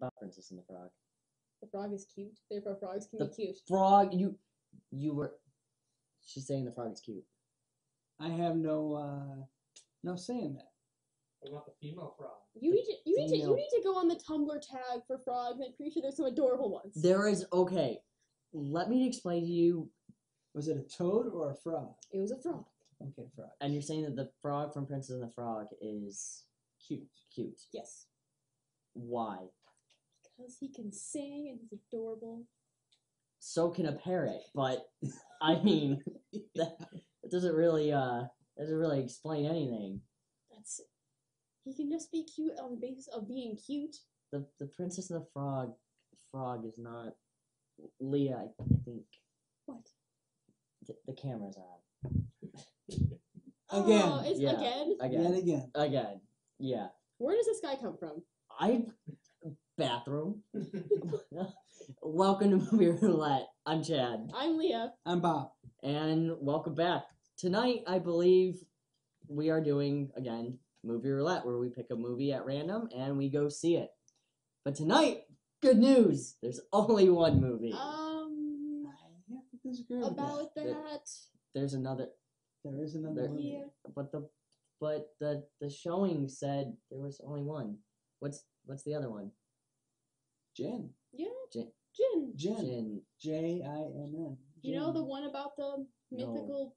about Princess and the Frog? The frog is cute. Therefore, frogs can be cute. Frog, you were. She's saying the frog is cute. I have no say in that. What about the female frog? You need to go on the Tumblr tag for frogs. I'm pretty sure there's some adorable ones. There is okay. Let me explain to you. Was it a toad or a frog? It was a frog. Okay, frog. And you're saying that the frog from Princess and the Frog is Cute. cute. Yes. Why? Because he can sing and he's adorable. So can a parrot, but I mean that doesn't really explain anything. He can just be cute on the basis of being cute. The Princess and the Frog is not Leah. I think. What? The camera's on. Again. Oh, it's Yeah. again? Again. Yeah. Where does this guy come from? Bathroom. Welcome to Movie Roulette. I'm Chad. I'm Leah. I'm Bob. And welcome back. Tonight, I believe we are doing, again, Movie Roulette, where we pick a movie at random and we go see it. But tonight, good news. There's only one movie. I have to disagree with About that. There's another. There is another movie. Yeah. But the showing said there was only one. What's the other one? Jinn. Yeah. Jinn. Jinn. Jinn. You know the one about the mythical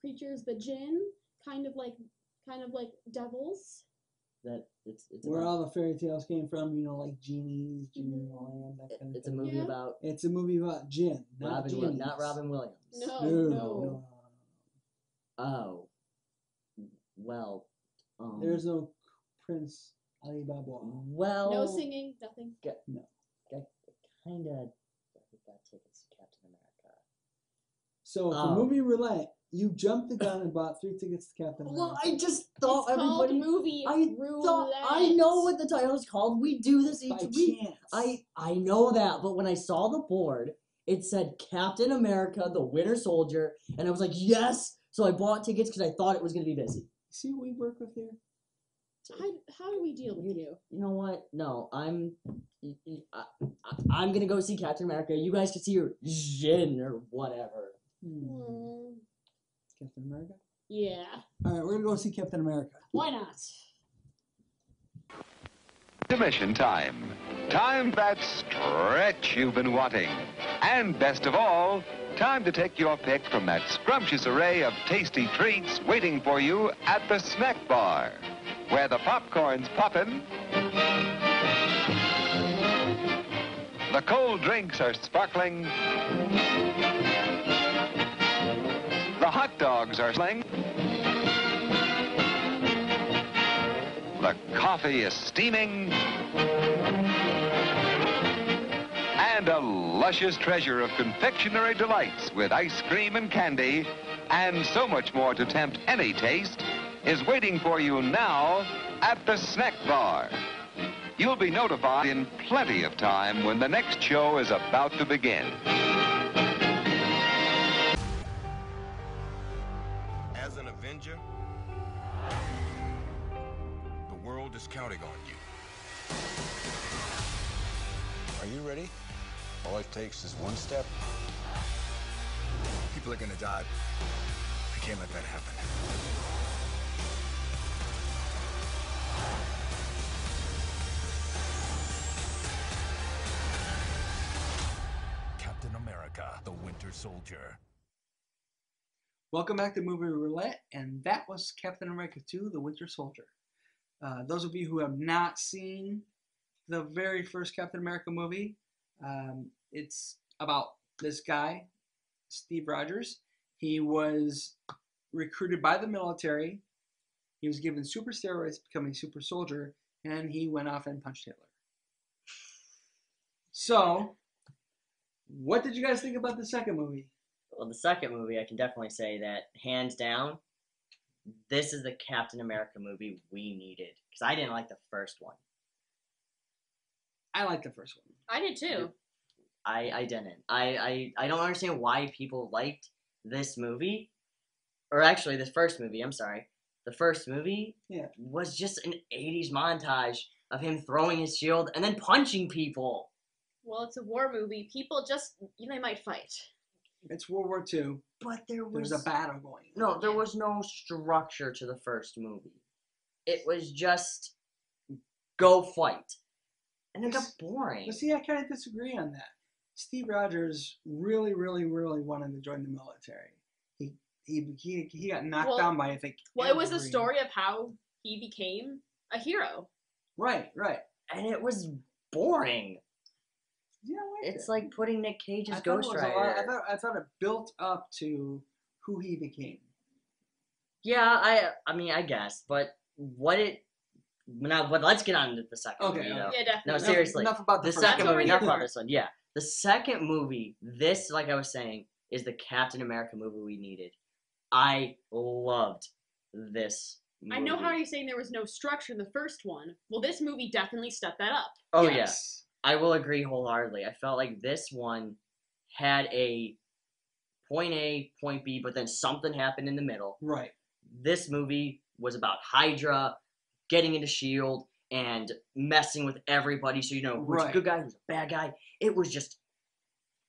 creatures, the Jinn, kind of like devils. That it's where about, all the fairy tales came from, like genies, Genie in the Lamb, that kind of it's a thing. movie about It's a movie about Jinn, not genies. not Robin Williams. No. Oh. Well, there's no Prince Alibaba. Well, No singing, nothing. No. Kind of got tickets to Captain America. So for Movie Roulette, you jumped the gun and bought 3 tickets to Captain America. Well, I just thought It's called everybody. Movie Roulette. I know what the title is called. We do this each By week. chance. I know that, but when I saw the board, it said Captain America, the Winter Soldier, and I was like, yes. So I bought tickets because I thought it was going to be busy. See what we work with here? How do we deal with you? You know what? No, I'm gonna go see Captain America. You guys can see your Jin or whatever. Captain America? Yeah. Alright, we're gonna go see Captain America. Why not? Intermission time. Time that stretch you've been wanting. And best of all, time to take your pick from that scrumptious array of tasty treats waiting for you at the snack bar, where the popcorn's poppin', the cold drinks are sparkling, the hot dogs are sling, the coffee is steaming, and a luscious treasure of confectionery delights with ice cream and candy, and so much more to tempt any taste, is waiting for you now at the snack bar. You'll be notified in plenty of time when the next show is about to begin. As an Avenger, the world is counting on you. Are you ready? All it takes is one step. People are gonna die. I can't let that happen. Captain America, the Winter Soldier. Welcome back to Movie Roulette, and that was Captain America 2, The Winter Soldier. Those of you who have not seen the very first Captain America movie, it's about this guy, Steve Rogers. He was recruited by the military. He was given super steroids to become a super soldier, and he went off and punched Hitler. So, what did you guys think about the second movie? Well, the second movie, I can definitely say that, hands down, this is the Captain America movie we needed. Because I didn't like the first one. I liked the first one. I did too. I didn't. I don't understand why people liked this movie. Or actually, this first movie, I'm sorry. The first movie was just an 80s montage of him throwing his shield and then punching people. Well, it's a war movie. People just, they might fight. It's World War II. But There's a battle going on. No, there was no structure to the first movie. It was just go fight. And it got boring. But see, I kind of disagree on that. Steve Rogers really, really, really wanted to join the military. He got knocked down by, I think. Well, it was the story of how he became a hero. Right. And it was boring. Yeah, It's like putting Nick Cage's I Ghost Rider. I thought it built up to who he became. Yeah, I mean, I guess, but but let's get on to the second movie, though. Yeah, definitely. No, seriously. Enough about the first second one. movie, That's enough what about this one. Yeah. The second movie, this, like I was saying, is the Captain America movie we needed. I loved this movie. I know how you're saying there was no structure in the first one. Well, this movie definitely stepped that up. Oh, Yes. yeah. I will agree wholeheartedly. I felt like this one had a point A, point B, but then something happened in the middle. Right. This movie was about Hydra getting into S.H.I.E.L.D. and messing with everybody so you know who's a good guy, who's a bad guy. It was just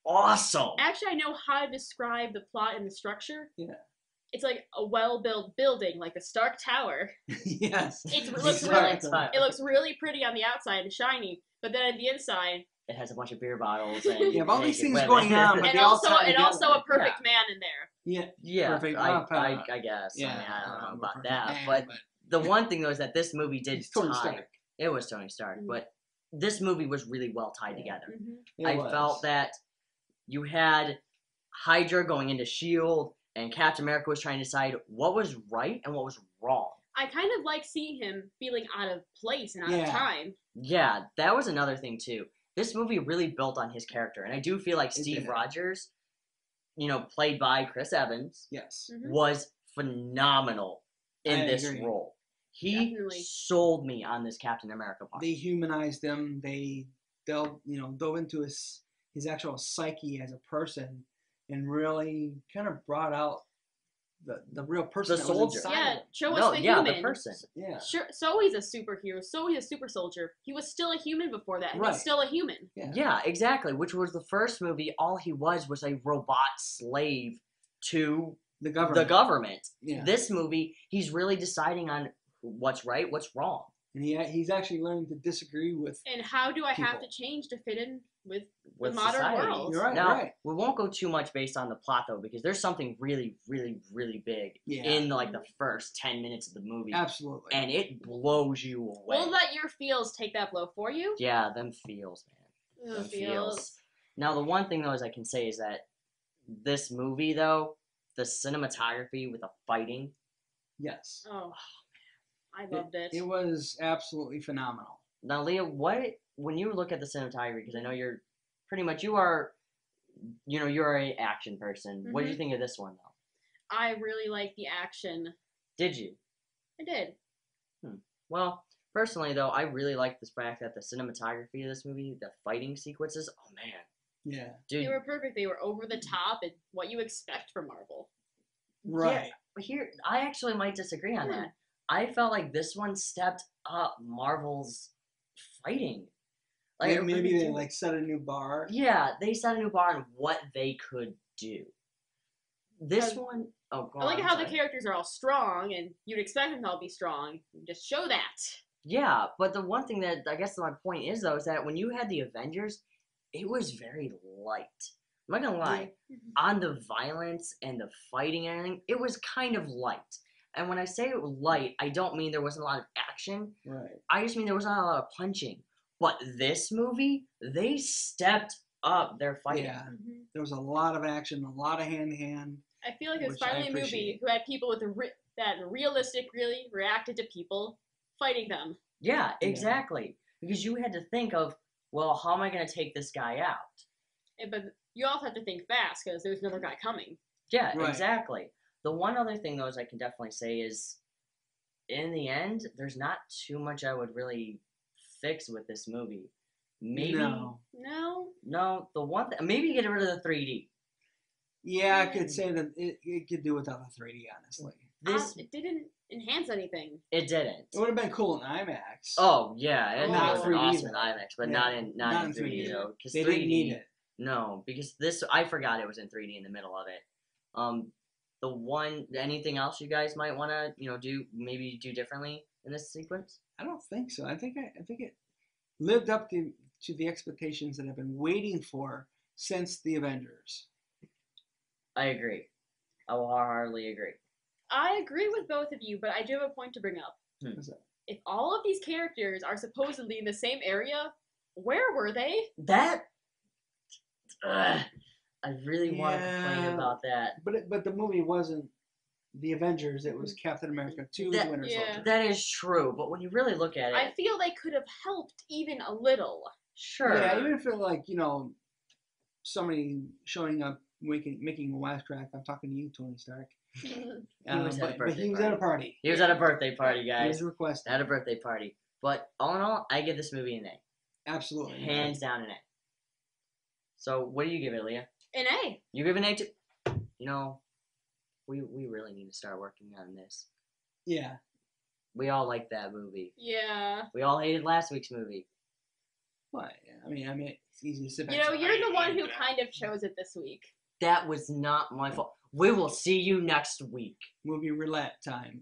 awesome. Actually, I know how to describe the plot and the structure. Yeah. It's like a well-built building, like the Stark Tower. Yes. It looks really pretty on the outside and shiny, but then at the inside, it has a bunch of beer bottles and you have all these things women. going on, but and they all also tie together. a perfect man in there. Yeah. Perfect. I guess. Yeah. I mean, I don't know about perfect that, man, but the one thing though is that this movie did It's Tony tie. Stark. It was Tony Stark, Mhm. but this movie was really well tied together. Mm-hmm. I felt that you had Hydra going into S.H.I.E.L.D. and Captain America was trying to decide what was right and what was wrong. I kind of like seeing him feeling out of place and out of time. Yeah, that was another thing too. This movie really built on his character, and I do feel like It Steve did. Rogers, played by Chris Evans, Yes. Mhm. was phenomenal in I this agree. role. He Definitely. sold me on this Captain America part. They humanized him. They dove into his actual psyche as a person, and really kind of brought out the real person. The that was soldier. inside Yeah, of him. show us the human. the person. Yeah. Sure, so he's a superhero. So he's a super soldier. He was still a human before that, and Right. he's still a human. Yeah, exactly. Which was the first movie. All he was a robot slave to The government. the government. Yeah. This movie, he's really deciding on what's right, what's wrong. And he's actually learning to disagree with. And how do I have People. to change to fit in with With the modern society. world? You're right. Now, right. we won't go too much based on the plot though, because there's something really, really, really big Yeah. in like the first 10 minutes of the movie, Absolutely. and it blows you away. We'll let your feels take that blow for you. Yeah, them feels, man. Ugh, Them feels. Now, the one thing though is I can say is that this movie though, the cinematography with the fighting, Yes. Oh, I loved it. It was absolutely phenomenal. Now, Leah, when you look at the cinematography, because I know you're pretty much you're a action person. What did you think of this one though? I really liked the action. Did you? I did. Well, personally though, I really like the fact that the cinematography of this movie, the fighting sequences, oh man, Yeah. dude. They were perfect. They were over the top and what you expect from Marvel. Right. But here, I actually might disagree on that. I felt like this one stepped up Marvel's fighting. Maybe they like set a new bar. Yeah, they set a new bar on what they could do. This Um, one, oh, go I like on, how sorry. the characters are all strong, and you'd expect them to all be strong. Just show that. Yeah, but the one thing that I guess my point is though is that when you had the Avengers, it was very light. I'm not gonna lie, on the violence and the fighting and everything, it was kind of light. And when I say it was light, I don't mean there wasn't a lot of action. Right. I just mean there was not a lot of punching. But this movie, they stepped up their fighting. Yeah. There was a lot of action, a lot of hand to hand. I feel like it was Which I finally a movie appreciate. who had people with that realistic, really reacted to people fighting them. Yeah, exactly. Because you had to think of, well, how am I going to take this guy out? But you also have to think fast because there's another guy coming. Yeah, Right. exactly. The one other thing, though, is I can definitely say is, in the end, there's not too much I would really fix with this movie. Maybe No. No? the one maybe get rid of the 3D. Yeah, I could say that it could do without the 3D, honestly. This It didn't. enhance anything. It didn't. It would have been cool in IMAX. Oh yeah, it Not was 3D awesome in though. IMAX, but Yeah. not in 3D though. though. Because they 3D didn't need it. No, because this I forgot it was in 3D in the middle of it. Anything else you guys might want to do differently in this sequence? I don't think so. I think it lived up to the expectations that I've been waiting for since the Avengers. I agree. I will wholeheartedly agree. I agree with both of you, but I do have a point to bring up. What's that? If all of these characters are supposedly in the same area, where were they? That. I really want to complain Yeah. about that. But the movie wasn't the Avengers. It was Captain America 2: The Winter Yeah. Soldier. That is true, but when you really look at it, I feel they could have helped even a little. sure. Yeah, even if it like somebody showing up making a wisecrack. I'm talking to you, Tony Stark. He was at a But he birthday was at a party. party. He was at a birthday party, He guys. was requested. At a birthday party. But all in all, I give this movie an A. Absolutely. Hands down an A. So what do you give it, Leah? An A. You give an A too? We really need to start working on this. Yeah. We all like that movie. Yeah. We all hated last week's movie. What? I mean, it's easy to sit back. You know, and say, you're "I the one hated who that." kind of chose it this week. That was not my fault. We will see you next week. Movie roulette time.